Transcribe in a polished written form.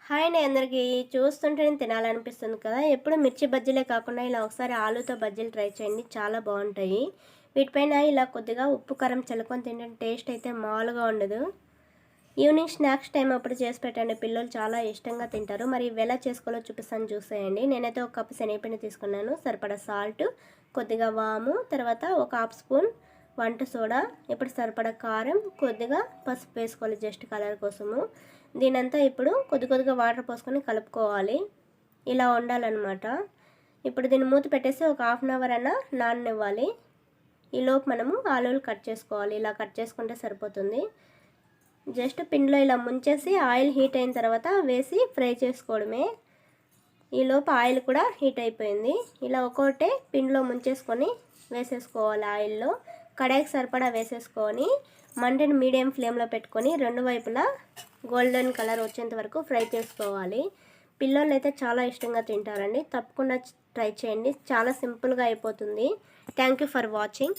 Hi అండి అందరికీ. చూస్తుంటేనే తినాలనిపిస్తుంది కదా! ఎప్పుడు మిర్చి బజ్జీలే కాకుండా ఇలా ఒకసారి ఆలూతో బజ్జీలు ట్రై చేయండి. చాలా బావుంటాయి. వీటిపైన ఇలా కొద్దిగా ఉప్పు, కారం చల్లుకొని తింటే టేస్ట్ అయితే మామూలుగా ఉండదు. ఈవినింగ్ స్నాక్స్ టైం అప్పుడు చేసి పెట్టండి. పిల్లలు చాలా ఇష్టంగా తింటారు. మరి ఇవి ఎలా చేసుకోవాలో చూపిస్తాను చూసేయండి. నేనైతే ఒక కప్పు శనగపిండి తీసుకున్నాను. సరిపడా సాల్ట్, కొద్దిగా వాము, తర్వాత ఒక హాఫ్ స్పూన్ వంట సోడా, ఇప్పుడు సరిపడా కారం, కొద్దిగా పసుపు వేసుకోవాలి జస్ట్ కలర్ కోసము. దీనంతా ఇప్పుడు కొద్దిగా వాటర్ పోసుకొని కలుపుకోవాలి. ఇలా ఉండాలన్నమాట. ఇప్పుడు దీన్ని మూత పెట్టేసి ఒక హాఫ్ అన్ అవర్ అన్నా నాననివ్వాలి. ఈలోపు మనము ఆలువలు కట్ చేసుకోవాలి. ఇలా కట్ చేసుకుంటే సరిపోతుంది. జస్ట్ పిండిలో ఇలా ముంచేసి ఆయిల్ హీట్ అయిన తర్వాత వేసి ఫ్రై చేసుకోవడమే. ఈలోపు ఆయిల్ కూడా హీట్ అయిపోయింది. ఇలా ఒక్కొక్కటే పిండిలో ముంచేసుకొని వేసేసుకోవాలి ఆయిల్లో. కడాయికి సరిపడా వేసేసుకొని మంటని మీడియం ఫ్లేమ్లో పెట్టుకొని రెండు వైపులా గోల్డెన్ కలర్ వచ్చేంత వరకు ఫ్రై చేసుకోవాలి. పిల్లలు అయితే చాలా ఇష్టంగా తింటారండి. తప్పకుండా ట్రై చేయండి. చాలా సింపుల్గా అయిపోతుంది. Thank you for watching.